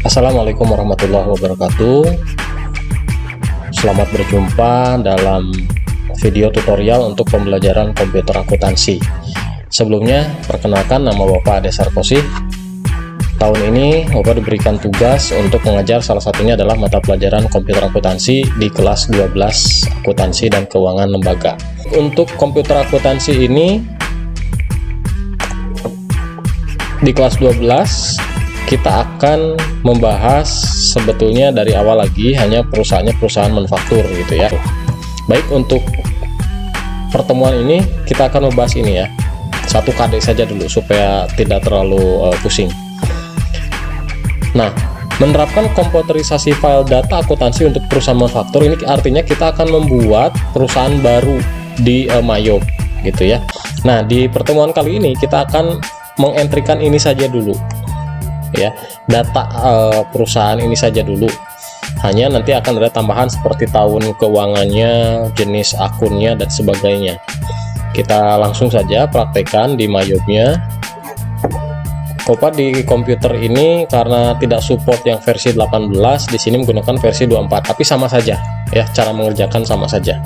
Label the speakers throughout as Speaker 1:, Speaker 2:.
Speaker 1: Assalamualaikum warahmatullahi wabarakatuh. Selamat berjumpa dalam video tutorial untuk pembelajaran komputer akuntansi. Sebelumnya, perkenalkan, nama Bapak Ade Sarkosi. Tahun ini Bapak diberikan tugas untuk mengajar, salah satunya adalah mata pelajaran komputer akuntansi di kelas 12 akuntansi dan keuangan lembaga. Untuk komputer akuntansi ini di kelas 12 kita akan membahas sebetulnya dari awal lagi, hanya perusahaan manufaktur gitu ya. Baik, untuk pertemuan ini kita akan membahas ini ya, satu KD saja dulu supaya tidak terlalu pusing. Nah, menerapkan komputerisasi file data akuntansi untuk perusahaan manufaktur ini artinya kita akan membuat perusahaan baru di Mayop gitu ya. Nah, di pertemuan kali ini kita akan mengentrikan ini saja dulu ya, data perusahaan ini saja dulu. Hanya nanti akan ada tambahan seperti tahun keuangannya, jenis akunnya, dan sebagainya. Kita langsung saja praktekkan di Mayopnya. Bapak di komputer ini karena tidak support yang versi 18, di sini menggunakan versi 24, tapi sama saja ya, cara mengerjakan sama saja.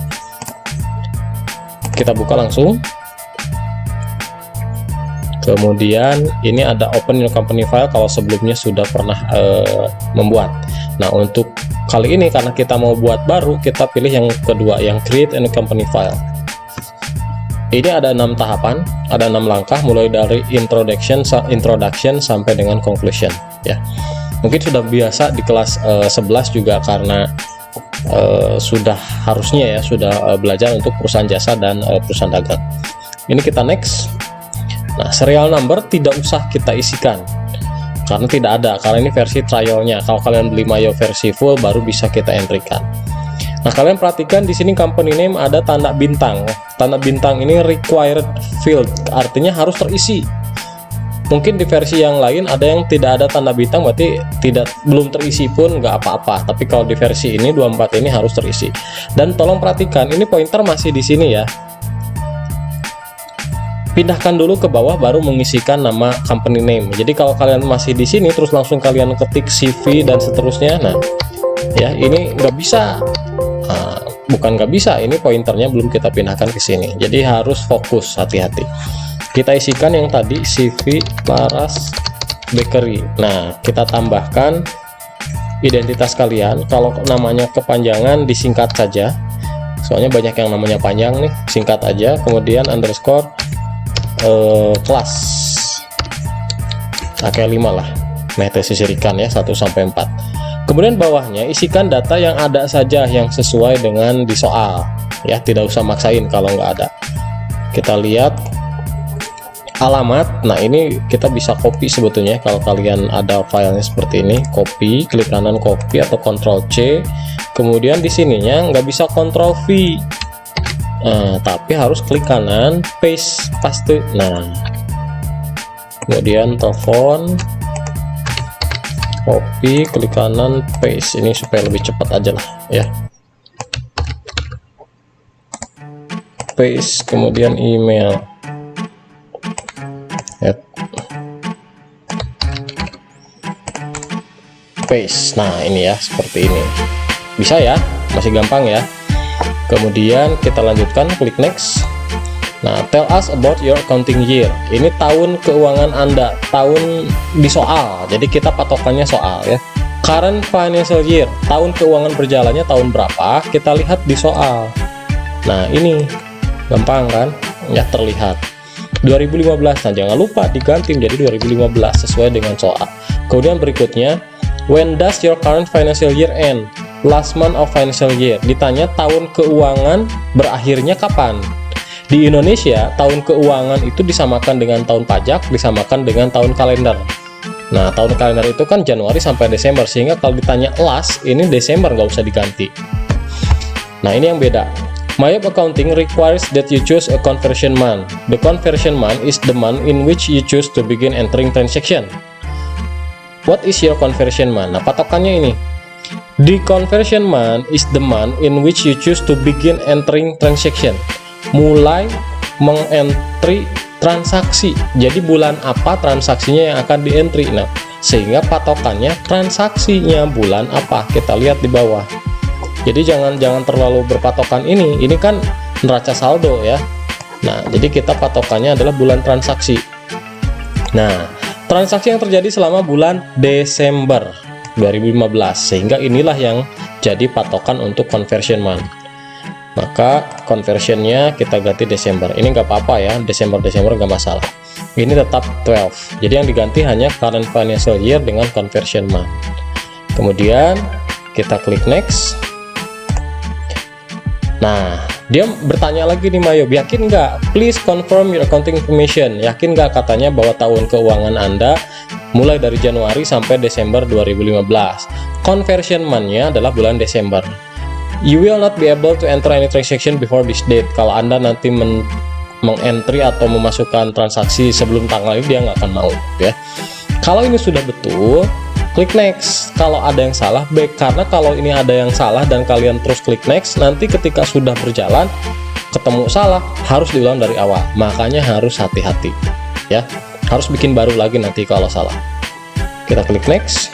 Speaker 1: Kita buka langsung. Kemudian ini ada open new company file kalau sebelumnya sudah pernah membuat. Nah, untuk kali ini karena kita mau buat baru, kita pilih yang kedua, yang create a new company file. Ini ada 6 tahapan, ada 6 langkah, mulai dari introduction sampai dengan conclusion ya. Mungkin sudah biasa di kelas 11 juga, karena sudah harusnya ya sudah belajar untuk perusahaan jasa dan perusahaan dagang. Ini kita next. Nah, serial number tidak usah kita isikan karena tidak ada, karena ini versi trialnya. Kalau kalian beli Mayo versi full baru bisa kita entrykan. Nah, kalian perhatikan di sini company name ada tanda bintang. Tanda bintang ini required field, artinya harus terisi. Mungkin di versi yang lain ada yang tidak ada tanda bintang, berarti belum terisi pun nggak apa-apa. Tapi kalau di versi ini 24 ini harus terisi. Dan tolong perhatikan, ini pointer masih di sini ya. Pindahkan dulu ke bawah baru mengisikan nama company name. Jadi kalau kalian masih di sini terus langsung kalian ketik CV dan seterusnya, nah ya ini nggak bisa. Bukan nggak bisa, ini pointernya belum kita pindahkan ke sini. Jadi harus fokus, hati-hati. Kita isikan yang tadi CV Laras Bakery. Nah, kita tambahkan identitas kalian. Kalau namanya kepanjangan disingkat saja. Soalnya banyak yang namanya panjang nih, singkat aja. Kemudian underscore kelas kayak 5 lah, sisirikan ya 1 sampai 4. Kemudian bawahnya isikan data yang ada saja yang sesuai dengan di soal ya, tidak usah maksain kalau nggak ada. Kita lihat alamat. Nah, ini kita bisa copy sebetulnya kalau kalian ada filenya seperti ini. Copy, klik kanan copy atau Ctrl C. Kemudian di sininya nggak bisa Ctrl V. Tapi harus klik kanan paste. Nah, kemudian telepon, copy, klik kanan paste. Ini supaya lebih cepat aja lah ya. Paste, kemudian email ya. Paste. Nah, ini ya, seperti ini. Bisa ya, masih gampang ya. Kemudian kita lanjutkan, klik next. Nah, tell us about your accounting year. Ini tahun keuangan Anda, tahun di soal. Jadi kita patokannya soal ya. Current financial year, tahun keuangan berjalannya tahun berapa? Kita lihat di soal. Nah, ini gampang kan? Ya, terlihat 2015. Nah, jangan lupa diganti menjadi 2015 sesuai dengan soal. Kemudian berikutnya, when does your current financial year end? Last month of financial year. Ditanya tahun keuangan berakhirnya kapan. Di Indonesia tahun keuangan itu disamakan dengan tahun pajak, disamakan dengan tahun kalender. Nah, tahun kalender itu kan Januari sampai Desember, sehingga kalau ditanya last, ini Desember, nggak usah diganti. Nah, ini yang beda. Mayop Accounting requires that you choose a conversion month. The conversion month is the month in which you choose to begin entering transaction. What is your conversion month? Nah, patokannya ini. The conversion month is the month in which you choose to begin entering transaction. Mulai mengentry transaksi. Jadi bulan apa transaksinya yang akan di-entry. Nah, sehingga patokannya transaksinya bulan apa, kita lihat di bawah. Jadi jangan terlalu berpatokan ini kan neraca saldo ya. Nah, jadi kita patokannya adalah bulan transaksi. Nah, transaksi yang terjadi selama bulan Desember 2015, sehingga inilah yang jadi patokan untuk conversion month. Maka conversionnya kita ganti Desember. Ini nggak apa-apa ya, Desember nggak masalah. Ini tetap 12. Jadi yang diganti hanya current financial year dengan conversion month. Kemudian kita klik next. Nah, dia bertanya lagi nih Mayob, yakin nggak? Please confirm your accounting information. Yakin nggak, katanya, bahwa tahun keuangan Anda mulai dari Januari sampai Desember 2015. Conversion month-nya adalah bulan Desember. You will not be able to enter any transaction before this date. Kalau Anda nanti mengentry atau memasukkan transaksi sebelum tanggal ini, dia nggak akan mau ya. Kalau ini sudah betul, klik next. Kalau ada yang salah, baik, karena kalau ini ada yang salah dan kalian terus klik next, nanti ketika sudah berjalan ketemu salah, harus diulang dari awal. Makanya harus hati-hati ya, harus bikin baru lagi nanti kalau salah. Kita klik next.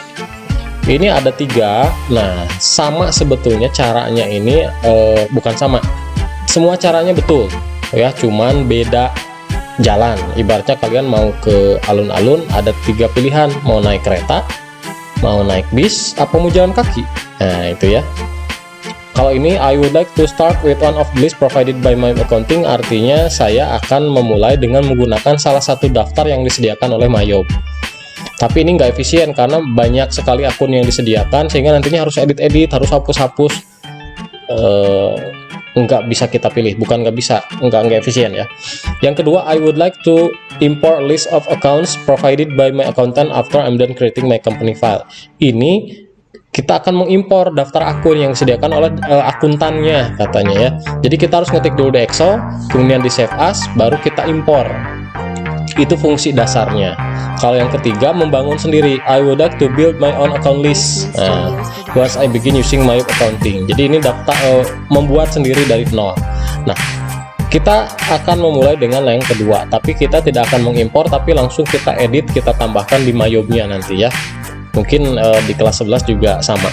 Speaker 1: Ini ada 3. Nah, sama sebetulnya caranya ini, bukan sama, semua caranya betul ya, cuman beda jalan. Ibaratnya kalian mau ke alun-alun, ada 3 pilihan, mau naik kereta, mau naik bis, apa mau jalan kaki. Nah, itu ya. Kalau ini I would like to start with one of the list provided by my accounting, artinya saya akan memulai dengan menggunakan salah satu daftar yang disediakan oleh Mayob. Tapi ini nggak efisien karena banyak sekali akun yang disediakan, sehingga nantinya harus edit-edit, harus hapus-hapus. Nggak bisa kita pilih, bukan nggak bisa, nggak efisien ya. Yang kedua, I would like to import list of accounts provided by my accountant after I'm done creating my company file. Ini kita akan mengimpor daftar akun yang disediakan oleh akuntannya, katanya ya. Jadi kita harus ngetik dulu di Excel, kemudian di save as, baru kita impor. Itu fungsi dasarnya. Kalau yang ketiga, membangun sendiri. I would like to build my own account list. Nah, once I begin using my accounting. Jadi ini daftar membuat sendiri dari nol. Nah, kita akan memulai dengan yang kedua, tapi kita tidak akan mengimpor, tapi langsung kita edit, kita tambahkan di Mayobnya nanti ya. Mungkin di kelas 11 juga sama.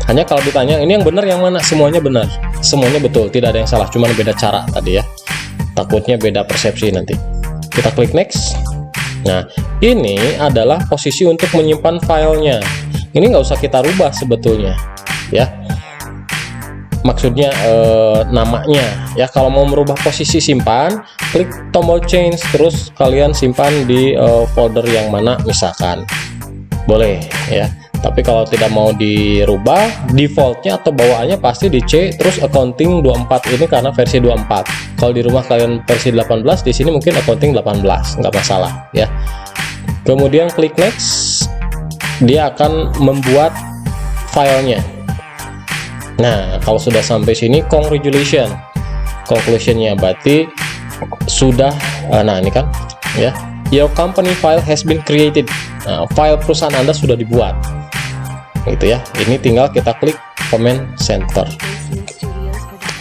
Speaker 1: Hanya kalau ditanya ini yang benar yang mana, semuanya benar, semuanya betul, tidak ada yang salah, cuma beda cara tadi ya. Takutnya beda persepsi nanti. Kita klik next. Nah, ini adalah posisi untuk menyimpan filenya. Ini nggak usah kita rubah sebetulnya ya, maksudnya namanya ya. Kalau mau merubah posisi simpan, klik tombol change, terus kalian simpan di folder yang mana misalkan, boleh ya. Tapi kalau tidak mau dirubah, defaultnya atau bawaannya pasti di C, terus accounting 24 ini karena versi 24. Kalau di rumah kalian versi 18, di sini mungkin accounting 18, nggak masalah ya. Kemudian klik next, dia akan membuat filenya. Nah, kalau sudah sampai sini, congratulations, conclusionnya berarti sudah. Nah, ini kan ya, your company file has been created. Nah, file perusahaan Anda sudah dibuat. Gitu ya. Ini tinggal kita klik comment center.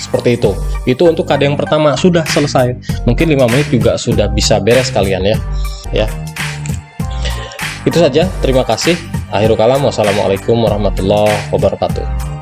Speaker 1: Seperti itu. Itu untuk KD yang pertama sudah selesai. Mungkin 5 menit juga sudah bisa beres kalian ya. Ya. Itu saja. Terima kasih. Akhirul kalam. Wassalamualaikum warahmatullahi wabarakatuh.